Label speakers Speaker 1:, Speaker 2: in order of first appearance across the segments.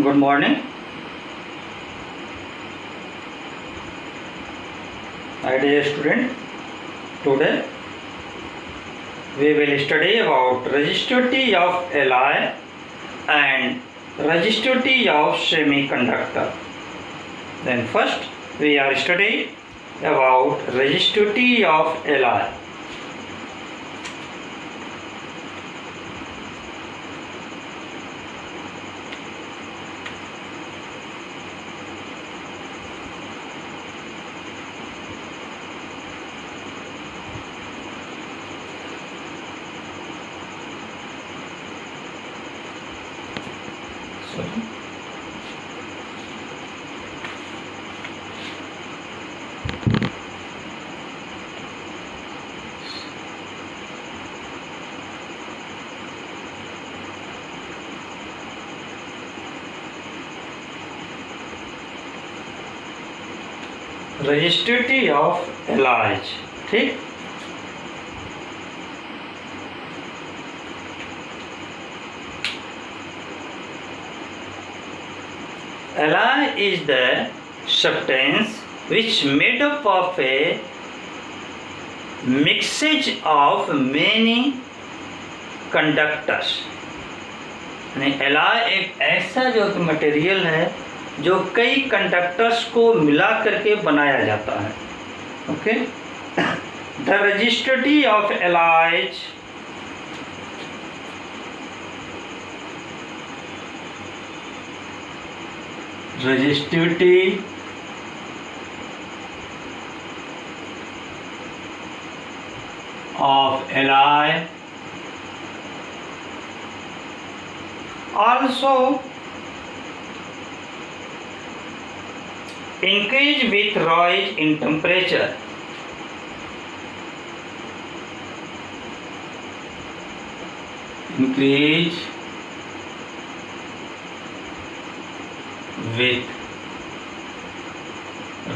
Speaker 1: Good morning. My dear student, today we will study about resistivity of alloy and resistivity of semiconductor. Then first we are studying about resistivity of alloy. Resistivity of alloys. ठीक, alloy is the substance which made up of a mixage of many conductors. यानी alloy एक ऐसा जो material है जो कई conductors को मिला करके बनाया जाता है. Okay, the resistivity of allies resistivity of alloy also increase with rise in temperature. Increase with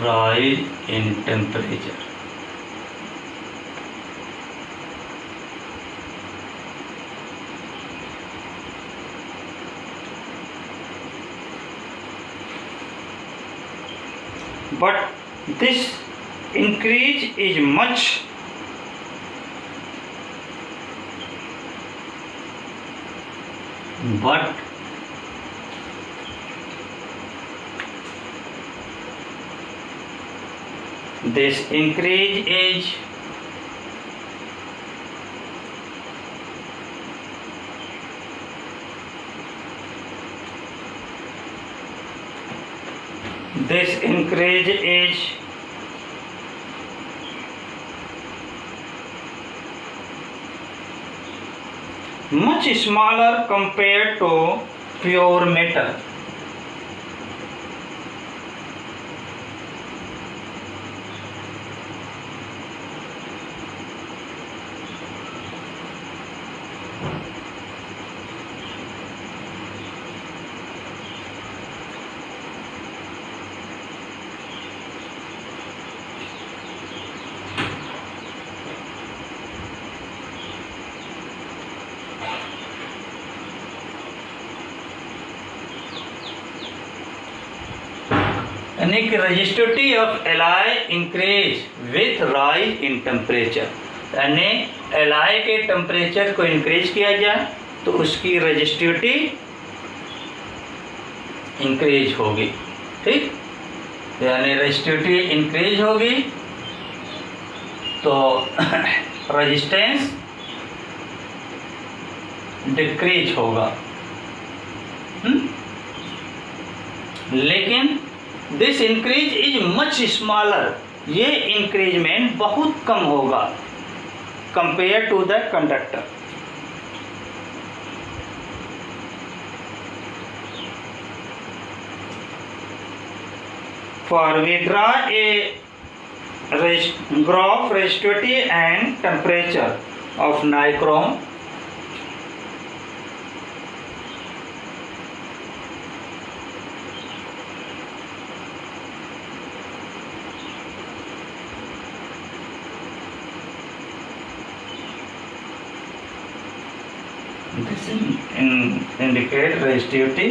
Speaker 1: rise in temperature. But this increase is much but this increase is much smaller compared to pure metal. यानी कि resistivity of alloy increase with rise in temperature. यानी alloy के temperature को increase किया जाए तो उसकी resistivity increase होगी. ठीक, यानी रेजिस्टिविटी इंक्रीज होगी तो रेजिस्टेंस डिक्रीज होगा. लेकिन this increase is much smaller, ये इंक्रीजमेंट बहुत कम होगा compare to the conductor. For we draw a graph resistivity and temperature of nichrome. This indicate resistivity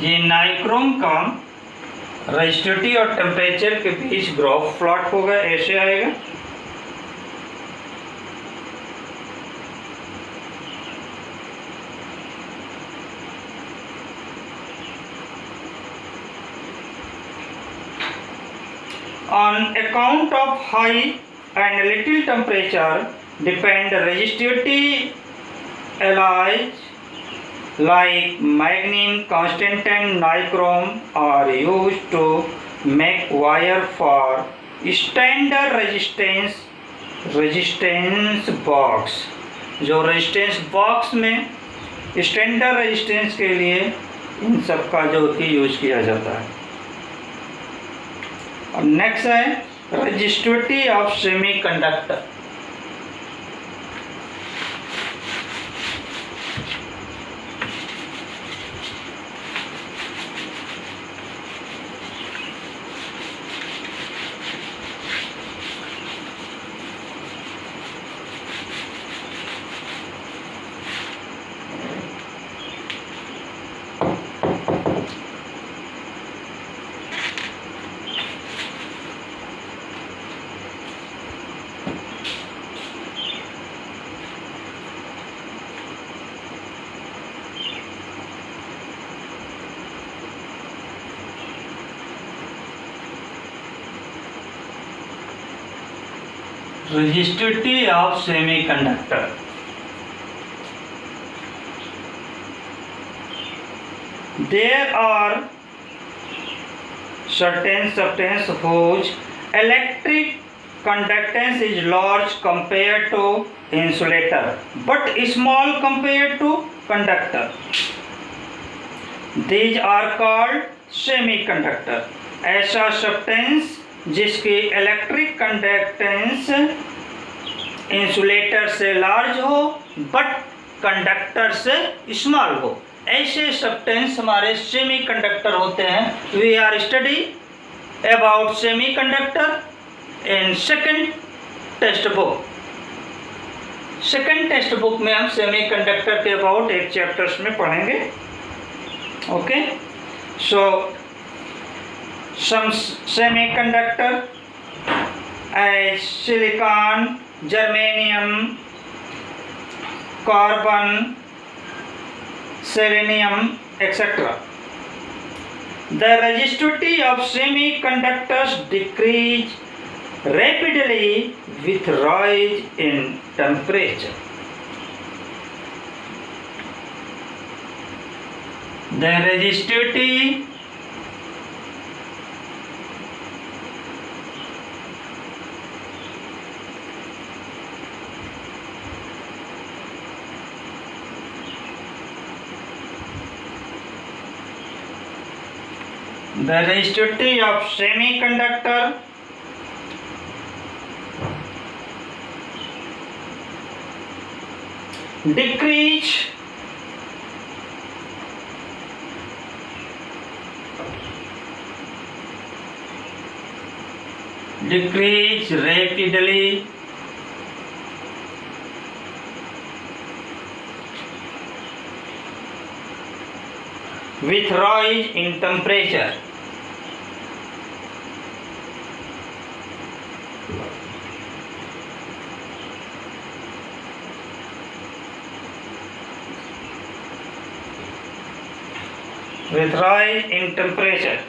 Speaker 1: ये नाइक्रोम का रेजिस्टिविटी और टेम्परेचर के बीच ग्राफ प्लॉट होगा, ऐसे आएगा। On account of high and little temperature depend resistivity alloys like magnesium, constant and nichrome are used to make wire for standard resistance box। जो resistance box में standard resistance के लिए इन सब का जो कि यूज किया जाता है। और नेक्स्ट है resistivity of semiconductor. Resistivity of semiconductor। There are certain substances whose electric conductance is large compared to insulator but small compared to conductor। These are called semiconductor। ऐसा सब्सटेंस जिसकी इलेक्ट्रिक कंडक्टेंस इंसुलेटर से large हो but conductor से small हो, ऐसे substance हमारे semiconductor होते हैं। We are study about semiconductor in second text book. Second text book में हम सेमीकंडक्टर के अबाउट एक चैप्टर्स में पढ़ेंगे। Okay, so some semiconductor as silicon, germanium, carbon, selenium, etc. The resistivity of semiconductors decrease rapidly with rise in temperature। The resistivity of semiconductor decrease rapidly with rise in temperature। With rise in temperature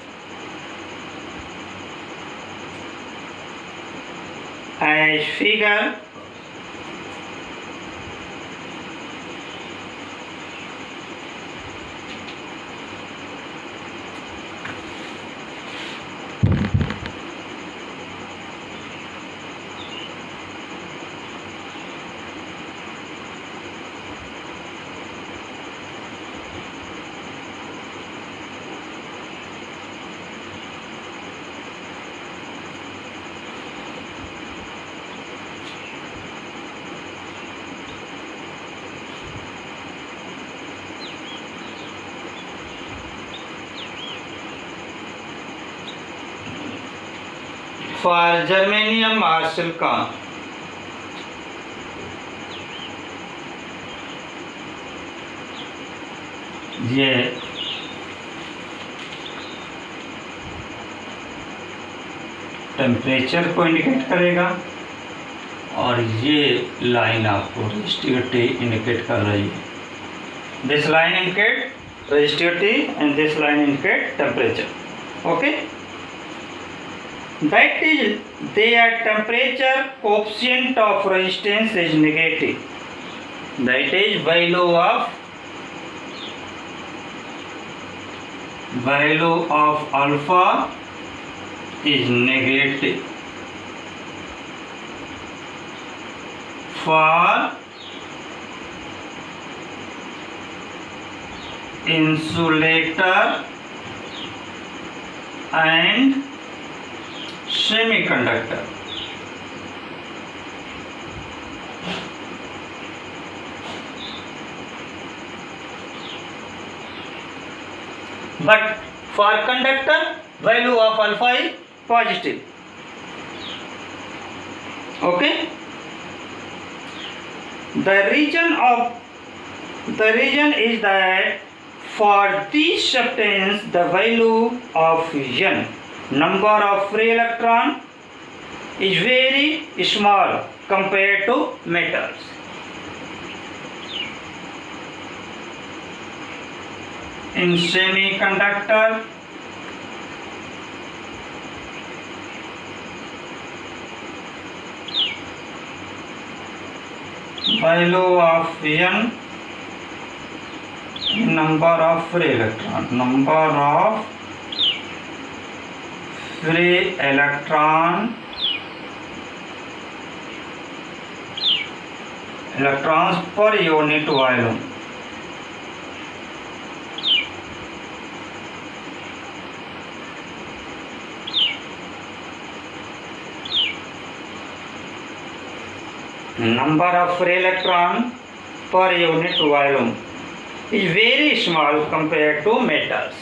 Speaker 1: as figure for germanium or silicon। ये temperature को indicate करेगा और ये line आपको resistivity indicate कर रही है। This line indicate resistivity and this line indicate temperature. Okay, that is their temperature coefficient of resistance is negative, that is value of alpha is negative for insulator and semiconductor. But for conductor, value of alpha is positive. Okay, the reason is that for this substance the value of n, number of free electron, is very small compared to metals. In semiconductor, value of n, number of free electron, electrons per unit volume. Number of free electron per unit volume is very small compared to metals.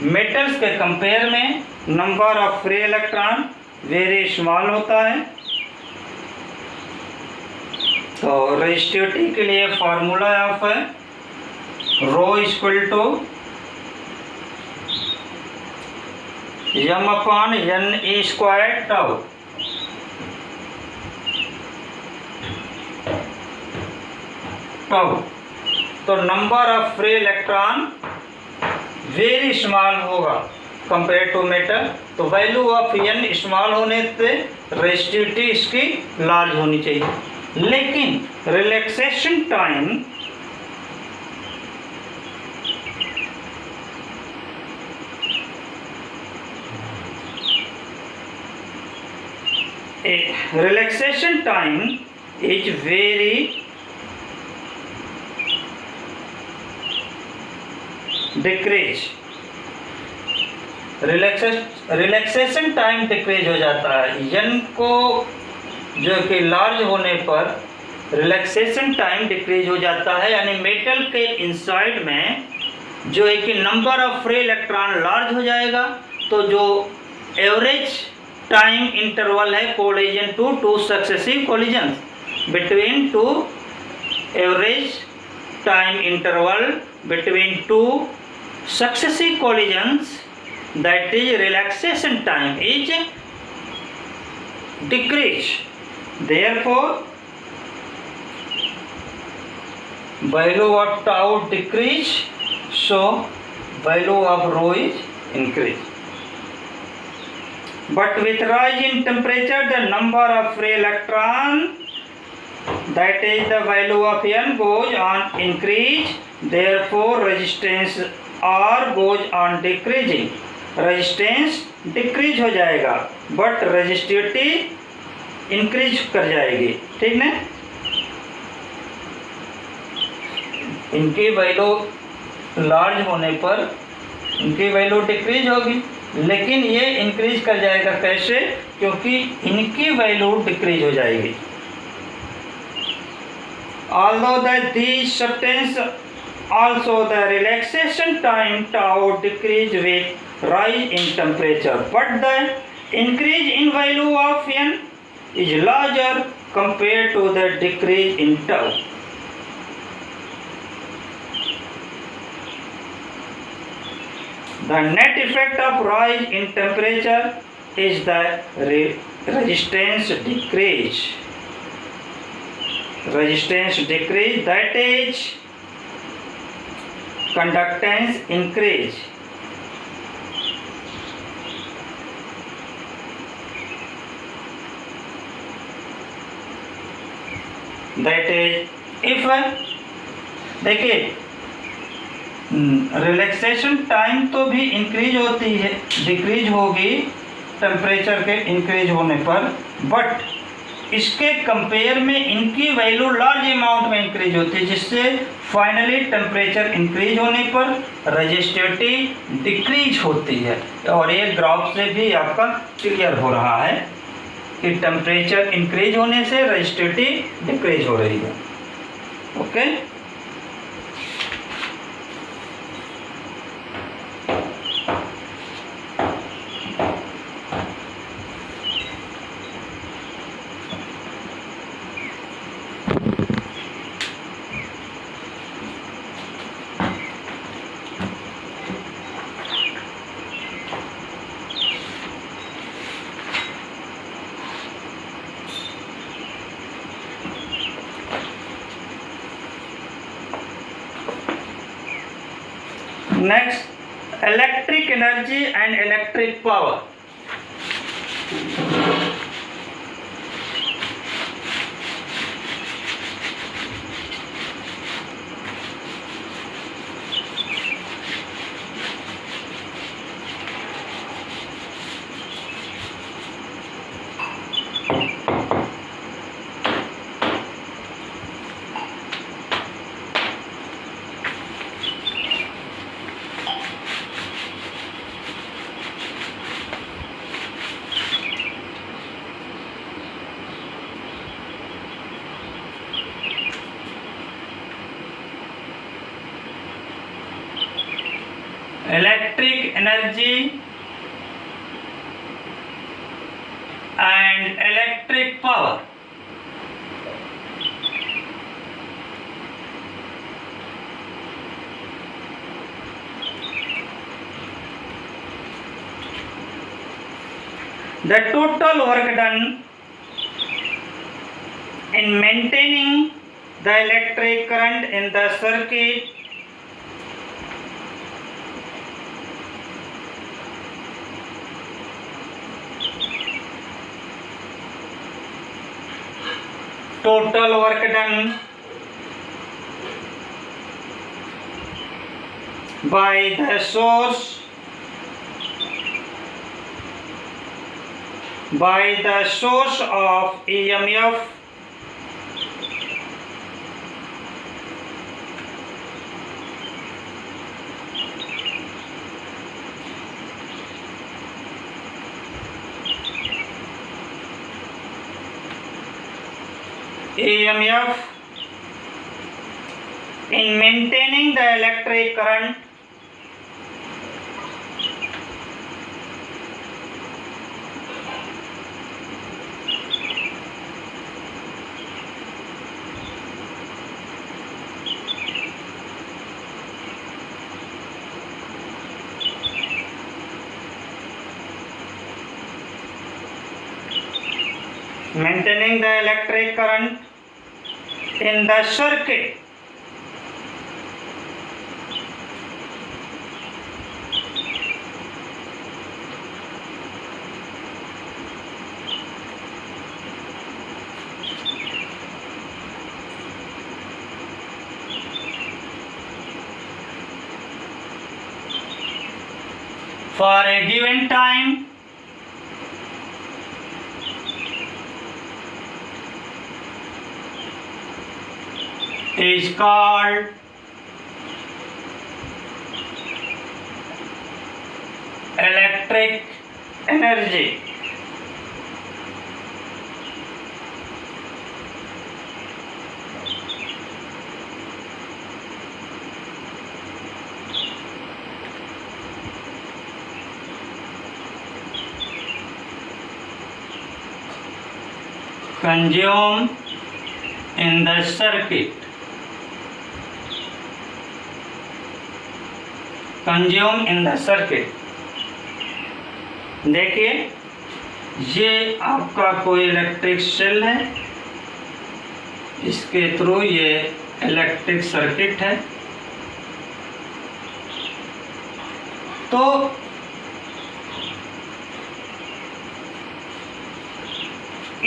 Speaker 1: Metals के compare में number of free electron very small होता है। तो resistivity के लिए formula of है rho equal to m upon n e square tau. तो number of free electron very small होगा कंपेयर टू मेटल। तो वैल्यू ऑफ n स्मॉल होने से रेजिस्टिविटी इसकी लार्ज होनी चाहिए। लेकिन relaxation time is very decrease. Relaxation time decrease हो जाता है। n को जो कि लार्ज होने पर रिलैक्सेशन टाइम डिक्रीज हो जाता है, यानी मेटल के इनसाइड में जो है कि number of free electron large हो जाएगा। तो जो एवरेज टाइम इंटरवल है collision two successive collisions between two, average time interval between two successive collisions, that is relaxation time is decreased. Therefore value of tau decrease, so value of rho is increased. But with rise in temperature the number of free electron, that is the value of n, goes on increase. Therefore resistance R goes on decreasing, resistance decrease हो जाएगा but resistivity increase कर जाएगी। ठीक ना, इनकी value large होने पर इनकी वैल्यू डिक्रीज होगी, लेकिन ये इंक्रीज कर जाएगा। कैसे? क्योंकि इनकी वैल्यू डिक्रीज हो जाएगी। Although that these substance Also, the relaxation time tau decrease with rise in temperature, but the increase in value of n is larger compared to the decrease in tau. The net effect of rise in temperature is the resistance decrease. Resistance decrease, that is conductance increase. That is, if देखिए relaxation time तो भी increase होती है, decrease होगी temperature के increase होने पर, but इसके कंपेयर में इनकी वैल्यू लार्ज अमाउंट में इंक्रीज होती है, जिससे फाइनली टेम्परेचर इंक्रीज होने पर रेजिस्टिविटी डिक्रीज होती है। और ये ग्राफ से भी आपका क्लियर हो रहा है कि टेम्परेचर इंक्रीज होने से रेजिस्टिविटी डिक्रीज हो रही है। Okay, next, electric energy and electric power. Electric energy and electric power. The total work done in maintaining the electric current in the circuit total work done by the source of EMF in maintaining the electric current in the circuit for a given time is called electric energy. consumed in the circuit, consumed in the circuit। देखिए ये आपका कोई electric cell है, इसके through ये electric circuit है। तो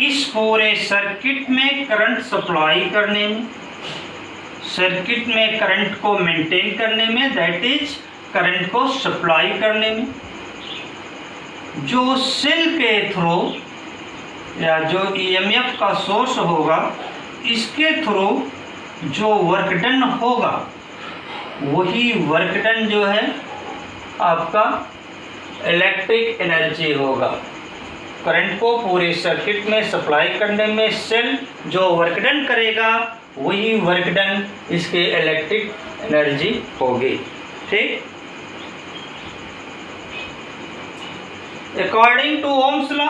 Speaker 1: इस पूरे सर्किट में करंट सप्लाई करने में, सर्किट में करंट को मेंटेन करने में, दैट इज करंट को सप्लाई करने में, जो सेल के थ्रू या जो ईएमएफ का सोर्स होगा इसके थ्रू जो वर्क डन होगा वही वर्क डन जो है आपका इलेक्ट्रिक एनर्जी होगा। करंट को पूरे सर्किट में सप्लाई करने में सेल जो वर्क डन करेगा वही वर्क डन इसके इलेक्ट्रिक एनर्जी होगी। ठीक, according to Ohm's law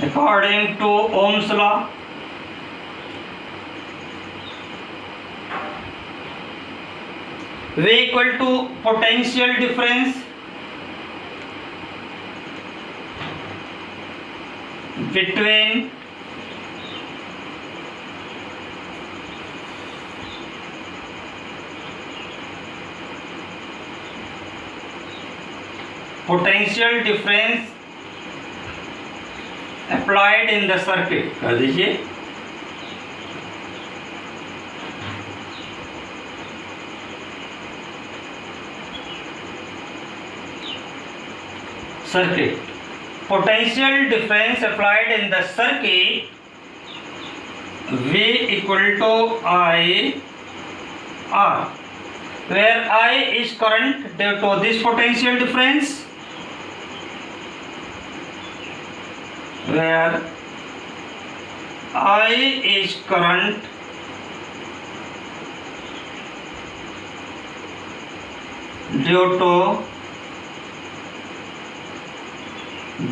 Speaker 1: according to Ohm's law, V equal to potential difference between potential difference applied in the circuit। कर दीजिए circuit, potential difference applied in the circuit V equal to I R, where I is current due to this potential difference, where I is current due to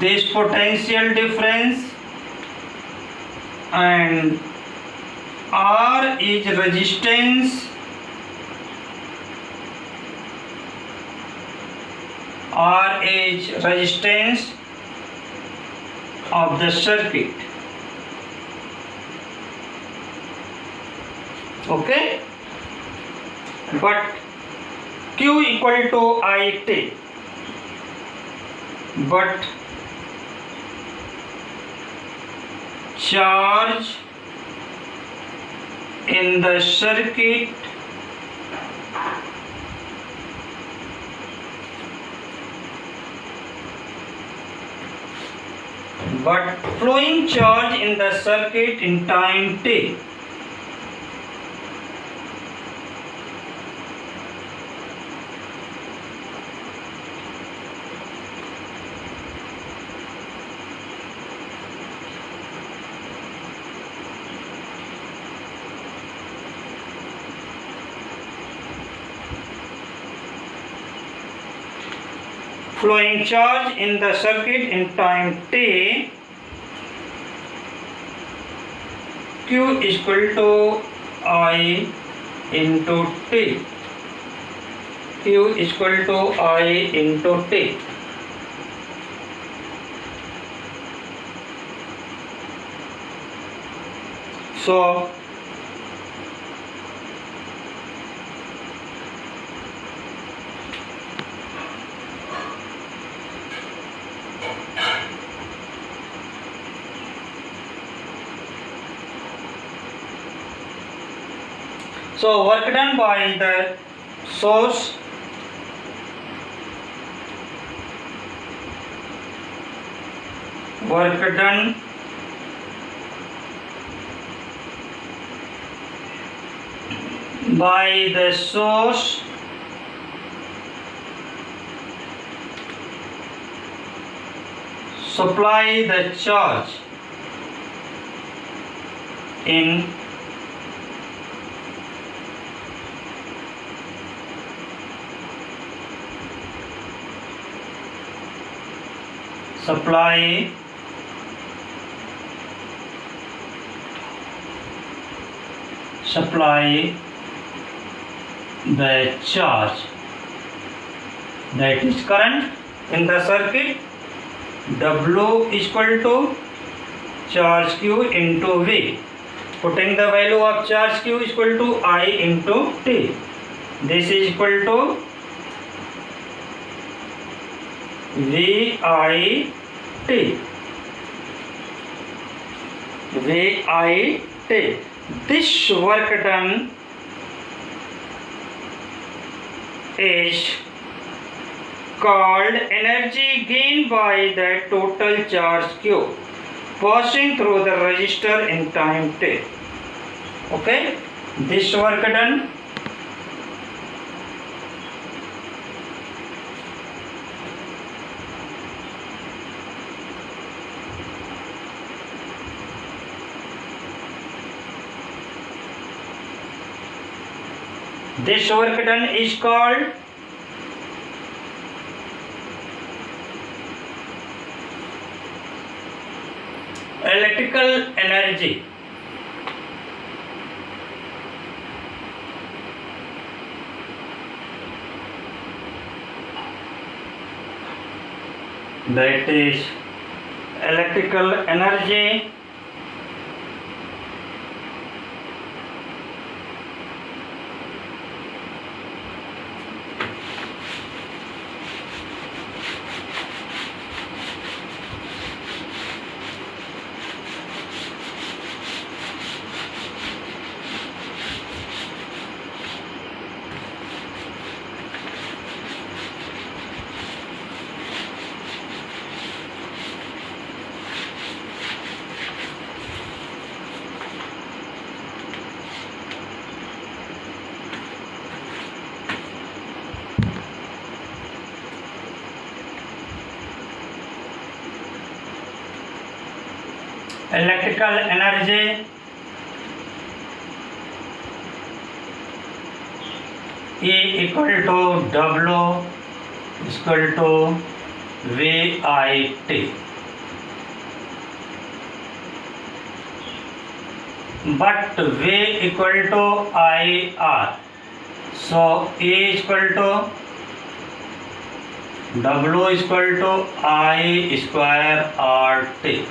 Speaker 1: this potential difference, and R is resistance, R is resistance of the circuit। Okay, but Q equal to IT, but charge in the circuit but flowing charge in the circuit in time t। Flowing charge in the circuit in time t, Q is equal to I into T, Q is equal to I into T। So work done by the source work done by the source supply the charge in supply the charge, that is current in the circuit. W equal to charge Q into V. Putting the value of charge Q is equal to I into T. This is equal to VIT. VIT. This work done is called energy gained by the total charge Q passing through the resistor in time t. Okay, this work done. This work done is called electrical energy. That is electrical energy. Electrical energy E equal to W is equal to VIT. But V equal to IR. So E is equal to W is equal to I square RT.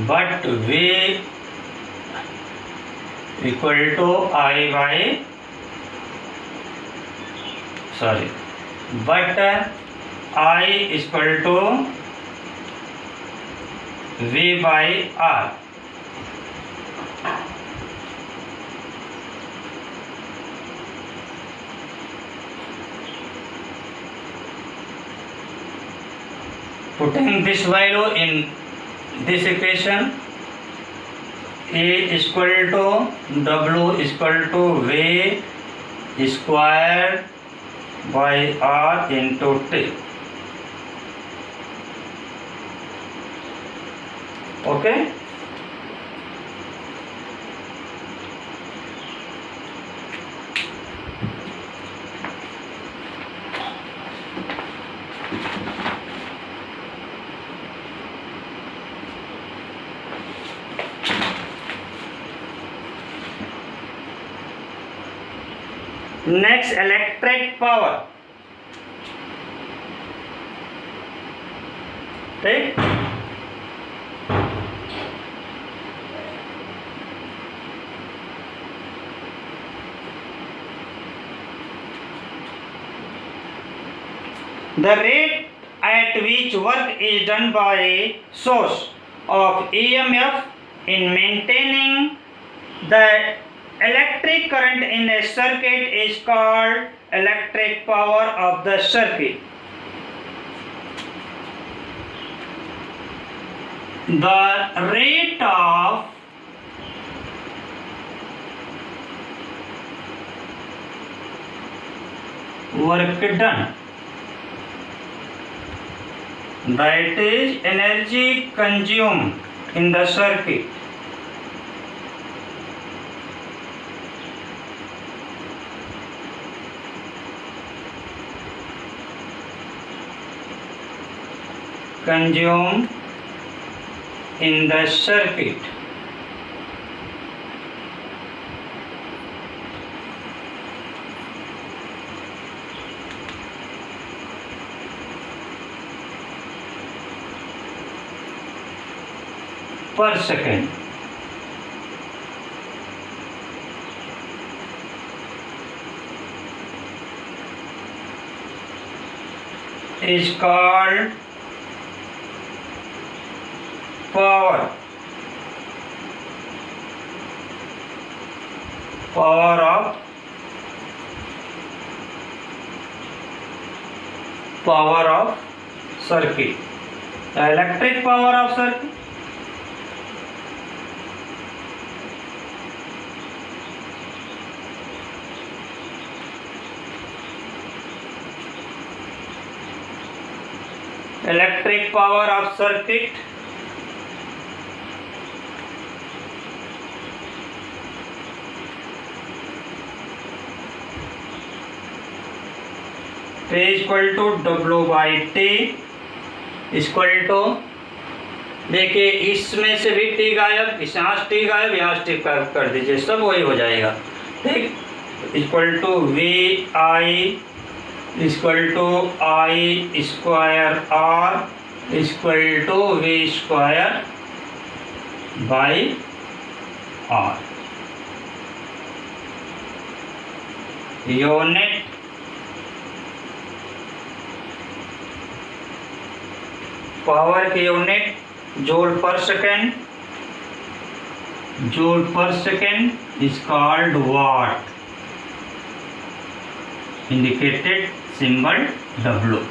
Speaker 1: But V equal to I by but I is equal to V by R. Putting this value in this equation, A is equal to W is equal to V square by R into T. Okay. Next, electric power. Right? The rate at which work is done by a source of EMF in maintaining the electric current in a circuit is called electric power of the circuit. The rate of work done, that is energy consumed in the circuit, consumed in the circuit. Per second. Is called power. Power of circuit. The electric power of circuit. Electric power of circuit P is equal to W by T equal to, देखिए इसमें से भी T गायब, यहाँ T गायब, यहाँ T कर दीजिए, सब वही हो जाएगा, ठीक। Equal to V I equal to I square R equal to V square by R. Unit power की unit joule per second, joule per second is called watt, indicated symbol W.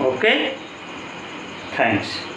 Speaker 1: Okay, thanks.